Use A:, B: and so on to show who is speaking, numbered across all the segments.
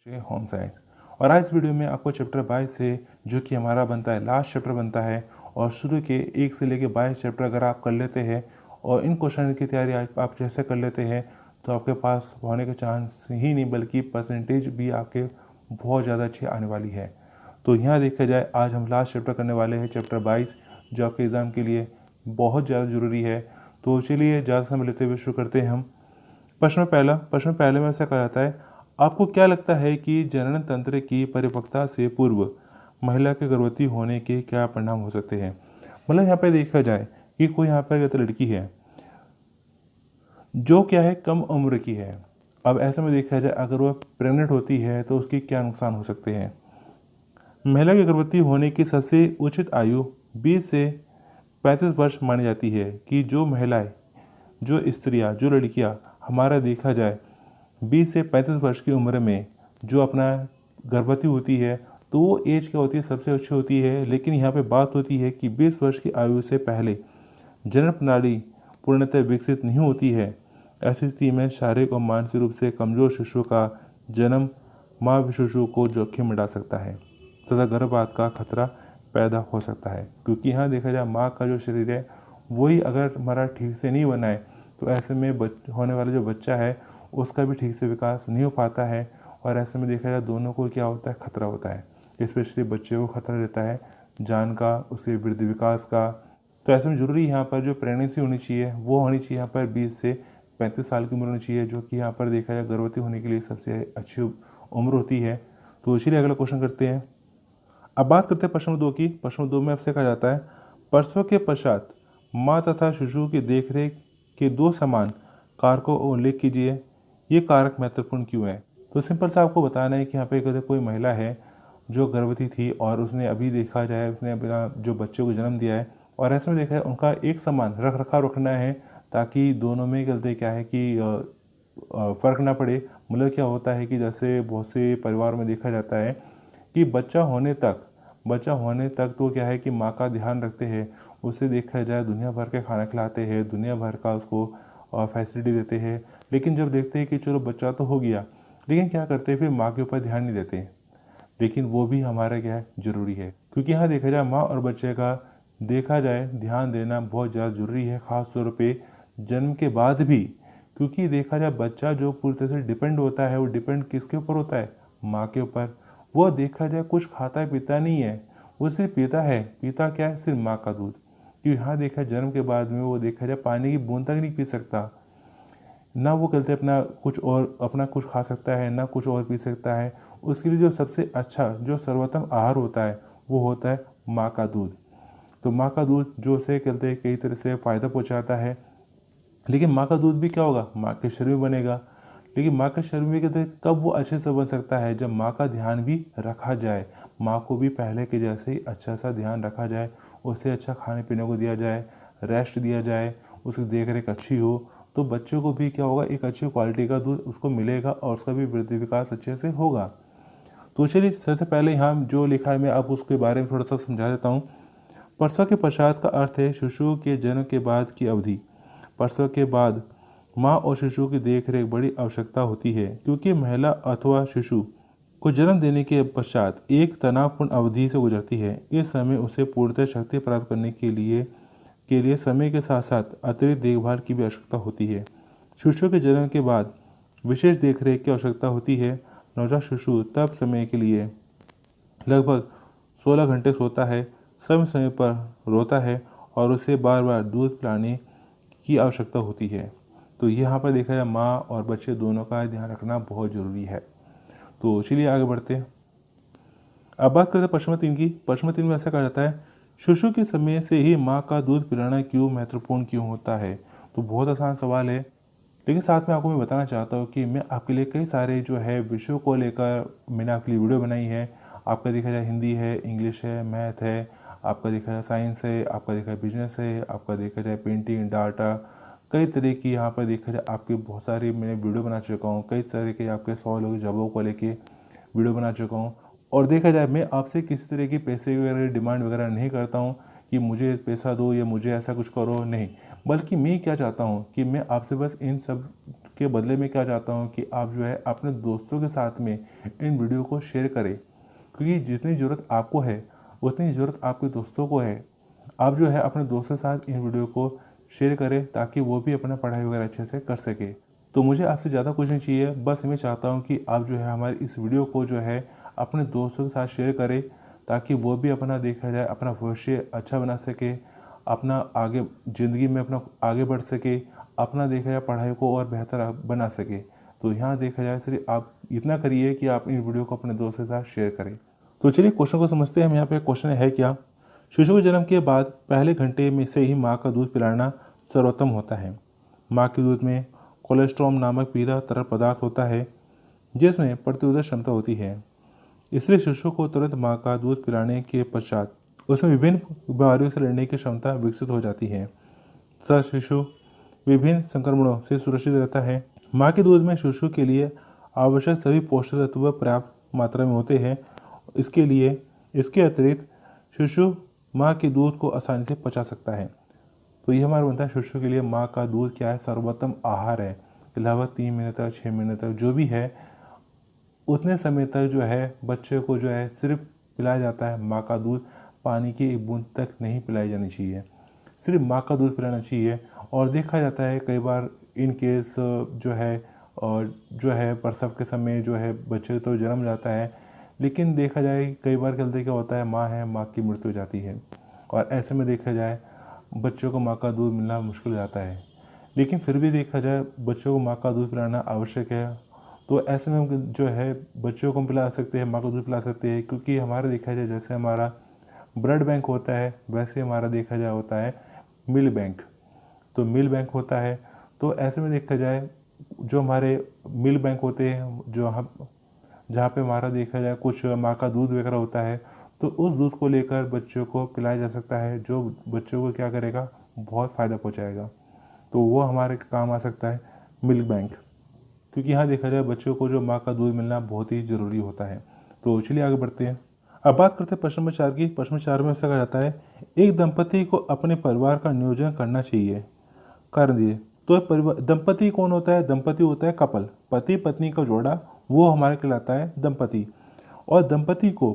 A: Home science. और आज इस वीडियो में आपको चैप्टर 22 से जो कि हमारा बनता है लास्ट चैप्टर बनता है, और शुरू के 1 से लेकर 22 चैप्टर अगर आप कर लेते हैं और इन क्वेश्चन की तैयारी आप जैसे कर लेते हैं तो आपके पास होने के चांस ही नहीं बल्कि परसेंटेज भी आपके बहुत ज़्यादा अच्छी आने वाली है। तो यहाँ देखा जाए आज हम लास्ट चैप्टर करने वाले हैं चैप्टर 22, जो आपके एग्ज़ाम के लिए बहुत ज़्यादा ज़रूरी है। तो चलिए ज़्यादा समय लेते हुए शुरू करते हैं हम। प्रश्न पहले में ऐसा कहा जाता है, आपको क्या लगता है कि जनन तंत्र की परिपक्वता से पूर्व महिला के गर्भवती होने के क्या परिणाम हो सकते हैं। मतलब यहाँ पे देखा जाए कि कोई यहाँ पर अगर लड़की है जो क्या है कम उम्र की है, अब ऐसे में देखा जाए अगर वह प्रेग्नेंट होती है तो उसके क्या नुकसान हो सकते हैं। महिला के गर्भवती होने की सबसे उचित आयु 20 से 35 वर्ष मानी जाती है कि जो महिलाएं, जो स्त्रियां, जो लड़कियां हमारा देखा जाए 20 से 35 वर्ष की उम्र में जो अपना गर्भवती होती है तो वो एज क्या होती है सबसे अच्छी होती है। लेकिन यहाँ पे बात होती है कि 20 वर्ष की आयु से पहले जनन प्रणाली पूर्णतः विकसित नहीं होती है। ऐसी स्थिति में शारीरिक और मानसिक रूप से कमजोर शिशु का जन्म माँ शिशु को जोखिम में डाल सकता है तथा गर्भपात का खतरा पैदा हो सकता है। क्योंकि यहाँ देखा जाए माँ का जो शरीर है वही अगर हमारा ठीक से नहीं बना है तो ऐसे में होने वाला जो बच्चा है उसका भी ठीक से विकास नहीं हो पाता है। और ऐसे में देखा जाए दोनों को क्या होता है, खतरा होता है। स्पेशली बच्चे को खतरा रहता है जान का, उसके वृद्धि विकास का। तो ऐसे में ज़रूरी यहाँ पर जो प्रेगनेंसी होनी चाहिए वो होनी चाहिए यहाँ पर 20 से 35 साल की उम्र होनी चाहिए, जो कि यहाँ पर देखा जाए गर्भवती होने के लिए सबसे अच्छी उम्र होती है। तो इसीलिए अगला क्वेश्चन करते हैं। अब बात करते हैं प्रश्न नंबर 2 की। प्रश्न नंबर 2 में आपसे कहा जाता है, प्रसव के पश्चात माँ तथा शिशु की देखरेख के 2 समान कारकों का उल्लेख कीजिए। ये कारक महत्वपूर्ण क्यों है। तो सिंपल सा आपको बताना है कि यहाँ पे अगर कोई महिला है जो गर्भवती थी और उसने अभी देखा जाए उसने अपना जो बच्चे को जन्म दिया है और ऐसे में देखा है उनका एक समान रख रखाव रखना है ताकि दोनों में गलती क्या है कि फ़र्क ना पड़े। मतलब क्या होता है कि जैसे बहुत से परिवार में देखा जाता है कि बच्चा होने तक तो क्या है कि माँ का ध्यान रखते हैं, उसे देखा जाए दुनिया भर के खाना खिलाते हैं, दुनिया भर का उसको फैसिलिटी देते हैं। लेकिन जब देखते हैं कि चलो बच्चा तो हो गया, लेकिन क्या करते हैं फिर माँ के ऊपर ध्यान नहीं देते। लेकिन वो भी हमारा क्या है ज़रूरी है, क्योंकि यहाँ देखा जाए माँ और बच्चे का देखा जाए ध्यान देना बहुत ज़्यादा ज़रूरी है, ख़ास तौर पे जन्म के बाद भी। क्योंकि देखा जाए बच्चा जो पूरी तरह से डिपेंड होता है वो डिपेंड किसके ऊपर होता है, माँ के ऊपर। वो देखा जाए कुछ खाता पीता नहीं है, वो सिर्फ पीता क्या है, सिर्फ माँ का दूध। क्योंकि यहाँ देखा जन्म के बाद में वो देखा जाए पानी की बूंद तक नहीं पी सकता, ना वो कहते अपना कुछ खा सकता है ना कुछ और पी सकता है। उसके लिए जो सबसे अच्छा जो सर्वोत्तम आहार होता है वो होता है माँ का दूध। तो माँ का दूध जो उसे कहते हैं कई तरह से फ़ायदा पहुँचाता है। लेकिन माँ का दूध भी क्या होगा, माँ के शरीर में बनेगा। लेकिन माँ के शरीर में कहते हैं कब वो अच्छे से बन सकता है, जब माँ का ध्यान भी रखा जाए, माँ को भी पहले के जैसे ही अच्छा सा ध्यान रखा जाए, उसे अच्छा खाने पीने को दिया जाए, रेस्ट दिया जाए, उसकी देख रेख अच्छी हो, तो बच्चे को भी क्या होगा, एक अच्छी क्वालिटी का दूध उसको मिलेगा और उसका भी वृद्धि विकास अच्छे से होगा। तो चलिए सबसे पहले यहाँ जो लिखा है मैं आप उसके बारे में थोड़ा सा समझा देता हूँ। प्रसव के पश्चात का अर्थ है शिशु के जन्म के बाद की अवधि। प्रसव के बाद माँ और शिशु की देखरेख बड़ी आवश्यकता होती है, क्योंकि महिला अथवा शिशु को जन्म देने के पश्चात एक तनावपूर्ण अवधि से गुजरती है। इस समय उसे पूर्णतः शक्ति प्राप्त करने के लिए समय के साथ साथ अतिरिक्त देखभाल की भी आवश्यकता होती है। शिशु के जन्म के बाद विशेष देखरेख की आवश्यकता होती है। नवजात शिशु तब समय के लिए लगभग 16 घंटे सोता है, समय समय पर रोता है और उसे बार बार दूध पिलाने की आवश्यकता होती है। तो यहाँ पर देखा जाए माँ और बच्चे दोनों का ध्यान रखना बहुत ज़रूरी है। तो चलिए आगे बढ़ते हैं। अब बात करते हैं प्रश्न 3 की। प्रश्न 3 में ऐसा कहा जाता है, शिशु के समय से ही माँ का दूध पिलाना क्यों महत्वपूर्ण क्यों होता है। तो बहुत आसान सवाल है, लेकिन साथ में आपको मैं बताना चाहता हूँ कि मैं आपके लिए कई सारे जो है विषयों को लेकर मैंने आपके लिए वीडियो बनाई है। आपका देखा जाए हिंदी है, इंग्लिश है, मैथ है, आपका देखा जाए साइंस है, आपका देखा जाए बिजनेस है, आपका देखा जाए पेंटिंग, डाटा, कई तरह की यहाँ पर देखा जाए आपके बहुत सारी मैंने वीडियो बना चुका हूँ। कई तरह के आपके सवालों के जवाबों को लेके वीडियो बना चुका हूँ। और देखा जाए मैं आपसे किसी तरह की पैसे वगैरह डिमांड वगैरह नहीं करता हूँ कि मुझे पैसा दो या मुझे ऐसा कुछ करो, नहीं। बल्कि मैं क्या चाहता हूँ कि मैं आपसे बस इन सब के बदले में क्या चाहता हूँ कि आप जो है अपने दोस्तों के साथ में इन वीडियो को शेयर करें, क्योंकि जितनी ज़रूरत आपको है उतनी ज़रूरत आपके दोस्तों को है। आप जो है अपने दोस्तों के साथ इन वीडियो को शेयर करें ताकि वो भी अपना पढ़ाई वगैरह अच्छे से कर सके। तो मुझे आपसे ज़्यादा कुछ नहीं चाहिए, बस मैं चाहता हूँ कि आप जो है हमारे इस वीडियो को जो है अपने दोस्तों के साथ शेयर करें ताकि वो भी अपना देखा जाए अपना भविष्य अच्छा बना सके, अपना आगे ज़िंदगी में अपना आगे बढ़ सके, अपना देखा जाए पढ़ाई को और बेहतर बना सके। तो यहाँ देखा जाए सिर्फ आप इतना करिए कि आप इन वीडियो को अपने दोस्तों के साथ शेयर करें। तो चलिए क्वेश्चन को समझते हैं। हम यहाँ पे क्वेश्चन है क्या, शिशु को जन्म के बाद पहले घंटे में से ही माँ का दूध पिलाना सर्वोत्तम होता है। माँ के दूध में कोलेस्ट्रॉम नामक पीला तरल पदार्थ होता है जिसमें प्रतिरोधक क्षमता होती है, इसलिए शिशु को तुरंत माँ का दूध पिलाने के पश्चात उसमें विभिन्न बीमारियों से लड़ने की क्षमता विकसित हो जाती है तथा शिशु विभिन्न संक्रमणों से सुरक्षित रहता है। माँ के दूध में शिशु के लिए आवश्यक सभी पोषक तत्व पर्याप्त मात्रा में होते हैं। इसके अतिरिक्त शिशु माँ के दूध को आसानी से पचा सकता है। तो ये हमारा बनता है शिशु के लिए माँ का दूध क्या है, सर्वोत्तम आहार है। लगभग 3 महीने तक 6 महीने तक जो भी है उतने समय तक जो है बच्चे को जो है सिर्फ पिलाया जाता है माँ का दूध, पानी की एक बूंद तक नहीं पिलाई जानी चाहिए, सिर्फ माँ का दूध पिलाना चाहिए। और देखा जाता है कई बार इन केस जो है प्रसव के समय जो है बच्चे तो जन्म जाता है, लेकिन देखा जाए कई बार गलती क्या होता है, माँ की मृत्यु हो जाती है और ऐसे में देखा जाए बच्चों को माँ का दूध मिलना मुश्किल हो जाता है। लेकिन फिर भी देखा जाए बच्चों को माँ का दूध पिलाना आवश्यक है। तो ऐसे में हम जो है बच्चों को पिला सकते हैं, माँ को दूध पिला सकते हैं, क्योंकि हमारा देखा जाए जैसे हमारा ब्लड बैंक होता है वैसे हमारा देखा जाए होता है मिल्क बैंक। तो मिल्क बैंक होता है, तो ऐसे में देखा जाए जो हमारे मिल्क बैंक होते हैं जहाँ पे हमारा देखा जाए कुछ माँ का दूध वगैरह होता है, तो उस दूध को लेकर बच्चों को पिलाया जा सकता है जो बच्चों को क्या करेगा, बहुत फ़ायदा पहुँचाएगा। तो वो हमारे काम आ सकता है मिल्क बैंक, क्योंकि यहाँ देखा जाए बच्चों को जो माँ का दूध मिलना बहुत ही ज़रूरी होता है। तो चलिए आगे बढ़ते हैं। अब बात करते हैं प्रश्न नंबर 4 की। प्रश्न नंबर 4 में ऐसा कहा जाता है, एक दंपति को अपने परिवार का नियोजन करना चाहिए, कारण दिए। तो परिवार दंपति कौन होता है, दंपति होता है कपल, पति पत्नी का जोड़ा, वो हमारे कहलाता है दंपति। और दंपति को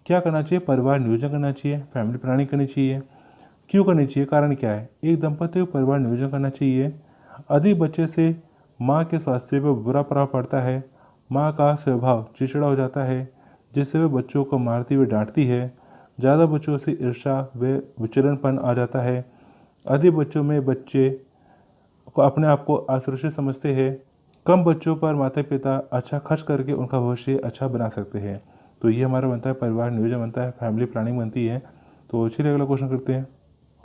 A: क्या करना चाहिए, परिवार नियोजन करना चाहिए, फैमिली प्लानिंग करनी चाहिए। क्यों करनी चाहिए, कारण क्या है, एक दंपति को परिवार नियोजन करना चाहिए। अधिक बच्चे से माँ के स्वास्थ्य पर बुरा प्रभाव पड़ता है। माँ का स्वभाव चिड़चिड़ा हो जाता है जिससे वे बच्चों को मारती हुई डांटती है। ज़्यादा बच्चों से ईर्ष्या व विचरणपन आ जाता है। अधिक बच्चों में बच्चे को अपने आप को असुरक्षित समझते हैं। कम बच्चों पर माता पिता अच्छा खर्च करके उनका भविष्य अच्छा बना सकते हैं। तो ये हमारा बनता है परिवार नियोजन बनता है, फैमिली प्लानिंग बनती है। तो चलिए अगला क्वेश्चन करते हैं।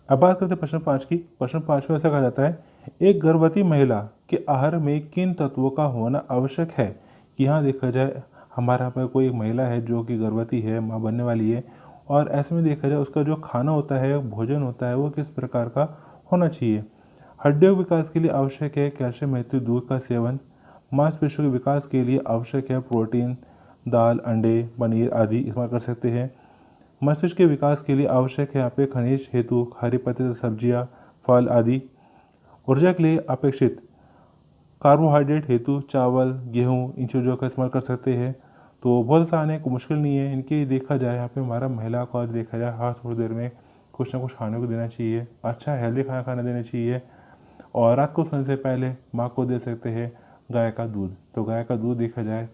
A: अब बात करते हैं प्रश्न 5 की। प्रश्न 5 में ऐसा कहा जाता है, एक गर्भवती महिला के आहार में किन तत्वों का होना आवश्यक है। कि यहाँ देखा जाए हमारे यहाँ पर कोई एक महिला है जो कि गर्भवती है, माँ बनने वाली है, और ऐसे में देखा जाए उसका जो खाना होता है, भोजन होता है, वो किस प्रकार का होना चाहिए। हड्डियों के विकास के लिए आवश्यक है कैल्शियम युक्त दूध का सेवन। मांसपेशियों के विकास के लिए आवश्यक है प्रोटीन, दाल, अंडे, पनीर आदि इस्तेमाल कर सकते हैं। मस्तिष्क के विकास के लिए आवश्यक है यहाँ पे खनिज हेतु हरी पत्ते, सब्जियाँ, फल आदि। ऊर्जा के लिए अपेक्षित कार्बोहाइड्रेट हेतु चावल, गेहूँ, इन चीज़ों का इस्तेमाल कर सकते हैं। तो बहुत आसान है, कोई मुश्किल नहीं है। इनके देखा जाए यहाँ पे हमारा महिला को देखा जाए हर थोड़ी देर में कुछ ना कुछ खाने को देना चाहिए, अच्छा हेल्दी खाना खाने देना चाहिए। और रात को सोने से पहले माँ को दे सकते हैं गाय का दूध। तो गाय का दूध देखा जाए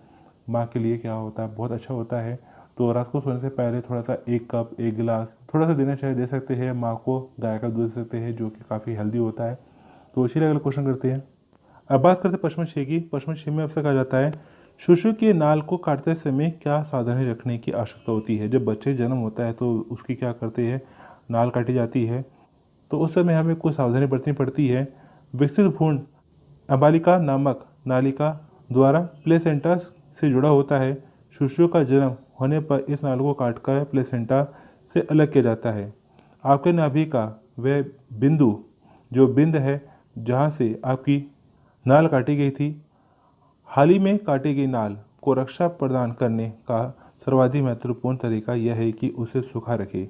A: माँ के लिए क्या होता है, बहुत अच्छा होता है। तो रात को सोने से पहले थोड़ा सा 1 कप 1 गिलास थोड़ा सा देना चाहिए, दे सकते हैं माँ को, गाय का दूध दे सकते हैं जो कि काफ़ी हेल्दी होता है। तो इसीलिए अगला क्वेश्चन करते हैं। अब बात करते हैं प्रश्न 6 की। प्रश्न 6 में आपसे कहा जाता है, शिशु के नाल को काटते समय क्या सावधानी रखने की आवश्यकता होती है। जब बच्चे जन्म होता है तो उसकी क्या करते हैं, नाल काटी जाती है, तो उस समय हमें कुछ सावधानी बरतनी पड़ती है। विकसित भ्रूण अबालिका नामक नालिका द्वारा प्लेसेंटा से जुड़ा होता है। शिशु का जन्म होने पर इस नाल को काटकर प्लेसेंटा से अलग किया जाता है। आपके नाभि का वह बिंदु जो बिंद है जहाँ से आपकी नाल काटी गई थी, हाल ही में काटी गई नाल को रक्षा प्रदान करने का सर्वाधिक महत्वपूर्ण तरीका यह है कि उसे सूखा रखें,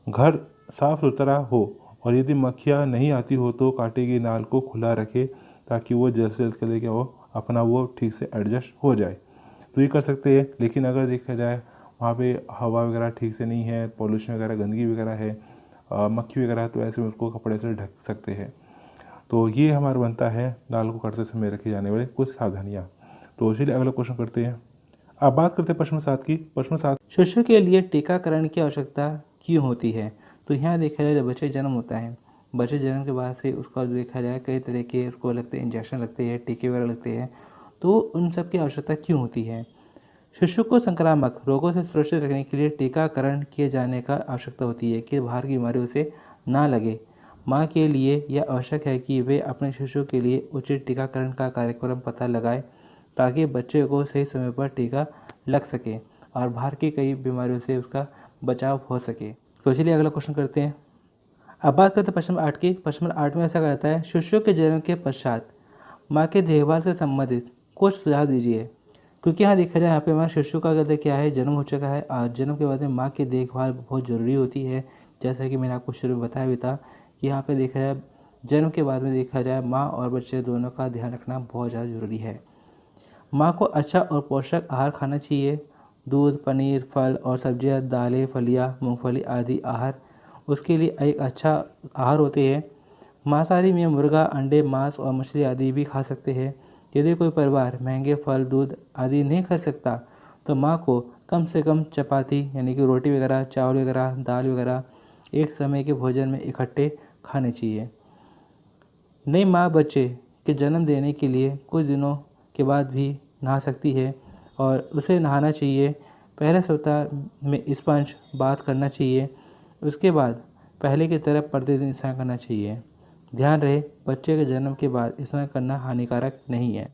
A: घर साफ सुथरा हो, और यदि मक्खियाँ नहीं आती हो तो काटी गई नाल को खुला रखें ताकि वो जल्द से जल्द करके वो अपना वो ठीक से एडजस्ट हो जाए। तो ये कर सकते हैं। लेकिन अगर देखा जाए वहाँ पे हवा वगैरह ठीक से नहीं है, पॉल्यूशन वगैरह, गंदगी वगैरह है, मक्खी वगैरह है, तो ऐसे में उसको कपड़े से ढक सकते हैं। तो ये हमारा बनता है दाल को करते समय रखी जाने वाली कुछ सावधानियाँ। तो चलिए अगला क्वेश्चन करते हैं। अब बात करते हैं प्रश्न 7 की। प्रश्न 7,
B: शिशु के लिए टीकाकरण की आवश्यकता क्यों होती है? तो यहाँ देखा जाए जब बच्चे जन्म होता है, बच्चे जन्म के बाद से उसका देखा जाए कई तरह के उसको लगते हैं, इंजेक्शन लगते हैं, टीके वगैरह लगते हैं। तो उन सब की आवश्यकता क्यों होती है? शिशु को संक्रामक रोगों से सुरक्षित रखने के लिए टीकाकरण किए जाने का आवश्यकता होती है कि बाहर की बीमारी उसे ना लगे। माँ के लिए यह आवश्यक है कि वे अपने शिशु के लिए उचित टीकाकरण का कार्यक्रम पता लगाए ताकि बच्चे को सही समय पर टीका लग सके और बाहर की कई बीमारियों से उसका बचाव हो सके। तो चलिए अगला क्वेश्चन करते हैं। अब बात करते हैं प्रश्न नंबर 8 की। प्रश्न नंबर 8 में ऐसा कहता है, शिशु के जन्म के पश्चात माँ के देखभाल से संबंधित कुछ सुझाव दीजिए। क्योंकि यहाँ देखा जाए यहाँ पे हमारे शिशु का अगर क्या है, जन्म हो चुका है और जन्म के बाद में माँ की देखभाल बहुत ज़रूरी होती है। जैसा कि मैंने आपको शुरू में बताया भी था कि यहाँ पे देखा जाए जन्म के बाद में देखा जाए माँ और बच्चे दोनों का ध्यान रखना बहुत ज़्यादा ज़रूरी है। माँ को अच्छा और पोषक आहार खाना चाहिए। दूध, पनीर, फल और सब्जियाँ, दालें, फलियाँ, मूंगफली आदि आहार उसके लिए एक अच्छा आहार होते हैं। मांसाहारी में मुर्गा, अंडे, मांस और मछली आदि भी खा सकते हैं। यदि कोई परिवार महंगे फल, दूध आदि नहीं खा सकता तो माँ को कम से कम चपाती यानी कि रोटी वगैरह, चावल वगैरह, दाल वगैरह एक समय के भोजन में इकट्ठे खाने चाहिए। नई माँ बच्चे के जन्म देने के लिए कुछ दिनों के बाद भी नहा सकती है और उसे नहाना चाहिए। पहले सप्ताह में स्पंज बाथ करना चाहिए। उसके बाद पहले की तरह प्रतिदिन स्नान करना चाहिए। ध्यान रहे बच्चे के जन्म के बाद स्नान करना हानिकारक नहीं है।